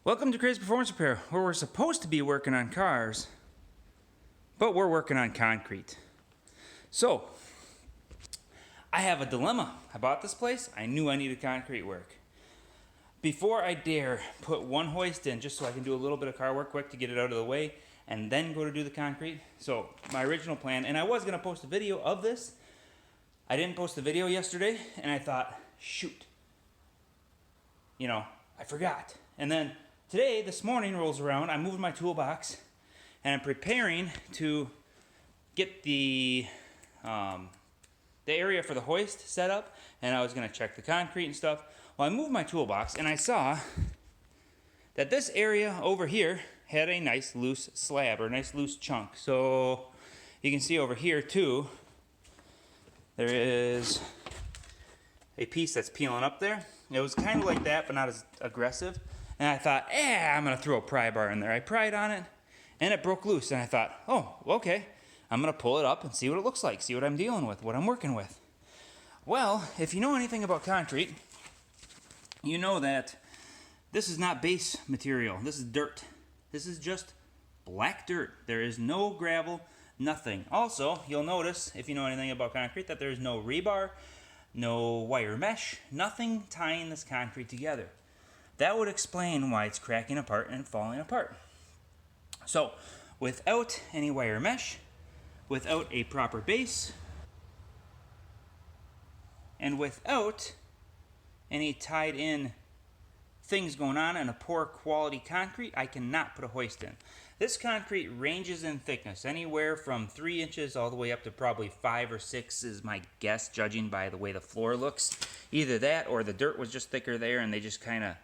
Welcome to Crazy Performance Repair, where we're supposed to be working on cars, but we're working on concrete. So, I have a dilemma. I bought this place. I knew I needed concrete work. Before I dare put one hoist in, just so I can do a little bit of car work quick to get it out of the way, and then go to do the concrete. So, my original plan, and I was going to post a video of this. I didn't post the video yesterday, and I thought, shoot. I forgot. And then today, this morning rolls around, I'm moving my toolbox, and I'm preparing to get the area for the hoist set up, and I was going to check the concrete and stuff. Well, I moved my toolbox, and I saw that this area over here had a nice loose slab, or a nice loose chunk. So you can see over here, too, there is a piece that's peeling up there. It was kind of like that, but not as aggressive. And I thought, I'm going to throw a pry bar in there. I pried on it, and it broke loose. And I thought, oh, okay. I'm going to pull it up and see what it looks like, see what I'm dealing with, what I'm working with. Well, if you know anything about concrete, you know that this is not base material. This is dirt. This is just black dirt. There is no gravel, nothing. Also, you'll notice, if you know anything about concrete, that there's no rebar, no wire mesh, nothing tying this concrete together. That would explain why it's cracking apart and falling apart. So, without any wire mesh, without a proper base, and without any tied in things going on and a poor quality concrete, I cannot put a hoist in. This concrete ranges in thickness, anywhere from 3 inches all the way up to probably 5 or 6 is my guess, judging by the way the floor looks. Either that or the dirt was just thicker there and they just kind of,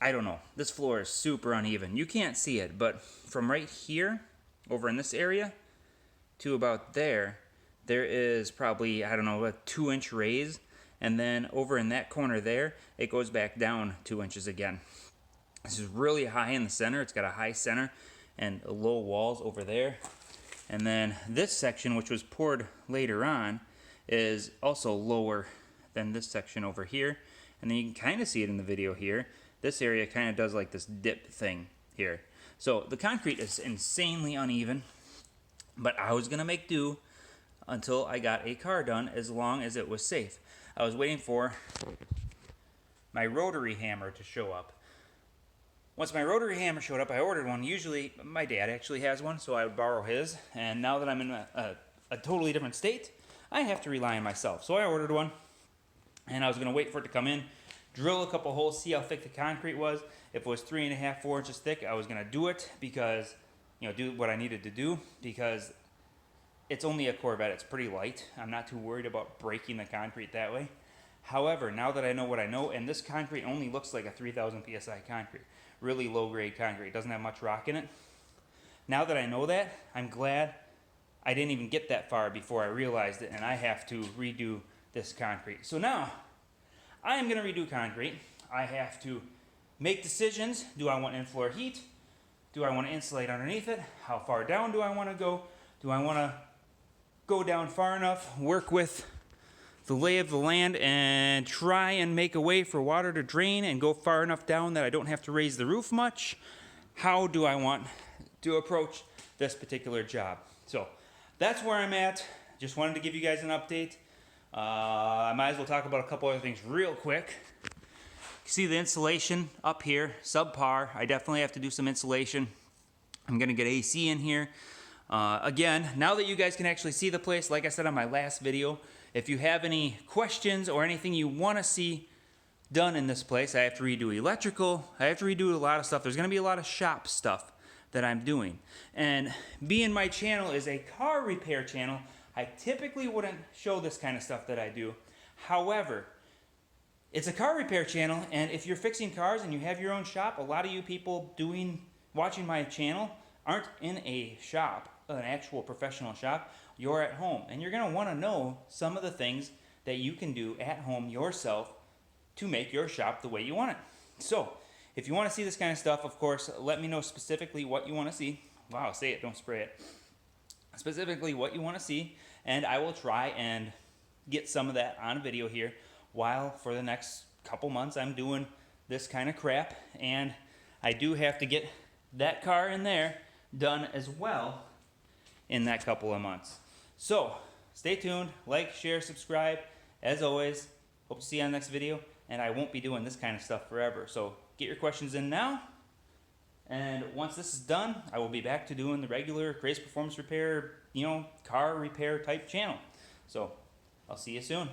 I don't know. This floor is super uneven. You can't see it, but from right here, over in this area, to about there, there is probably, I don't know, a 2-inch raise. And then over in that corner there, it goes back down 2 inches again. This is really high in the center. It's got a high center and low walls over there. And then this section, which was poured later on, is also lower than this section over here. And then you can kind of see it in the video here. This area kind of does like this dip thing here. So the concrete is insanely uneven, but I was going to make do until I got a car done, as long as it was safe. I was waiting for my Rotary Hammer to show up. Once my Rotary Hammer showed up, I ordered one. Usually, my dad actually has one, so I would borrow his. And now that I'm in a totally different state, I have to rely on myself. So I ordered one, and I was going to wait for it to come in, drill a couple holes, see how thick the concrete was. If it was 3.5, 4 inches thick, I was going to do it because, do what I needed to do, because it's only a Corvette. It's pretty light. I'm not too worried about breaking the concrete that way. However, now that I know what I know, and this concrete only looks like a 3,000 PSI concrete, really low-grade concrete. It doesn't have much rock in it. Now that I know that, I'm glad I didn't even get that far before I realized it, and I have to redo this concrete. So now, I am going to redo concrete. I have to make decisions. Do I want in-floor heat? Do I want to insulate underneath it? How far down do I want to go? Do I want to go down far enough, work with the lay of the land, and try and make a way for water to drain and go far enough down that I don't have to raise the roof much? How do I want to approach this particular job? So that's where I'm at. Just wanted to give you guys an update. I might as well talk about a couple other things real quick. You see the insulation up here, subpar. I definitely have to do some insulation. I'm going to get AC in here. Again, now that you guys can actually see the place, like I said on my last video, if you have any questions or anything you want to see done in this place, I have to redo electrical, I have to redo a lot of stuff. There's going to be a lot of shop stuff that I'm doing. And being my channel is a car repair channel, I typically wouldn't show this kind of stuff that I do. However, it's a car repair channel, and if you're fixing cars and you have your own shop, a lot of you people watching my channel aren't in a shop, an actual professional shop. You're at home, and you're going to want to know some of the things that you can do at home yourself to make your shop the way you want it. So, if you want to see this kind of stuff, of course, let me know specifically what you want to see. Wow, say it, don't spray it. Specifically what you want to see, and I will try and get some of that on video here while for the next couple months I'm doing this kind of crap, and I do have to get that car in there done as well in that couple of months. So stay tuned, like, share, subscribe. As always, hope to see you on the next video, and I won't be doing this kind of stuff forever. So get your questions in now, and once this is done, I will be back to doing the regular Crazy Performance Repair, car repair type channel. So I'll see you soon.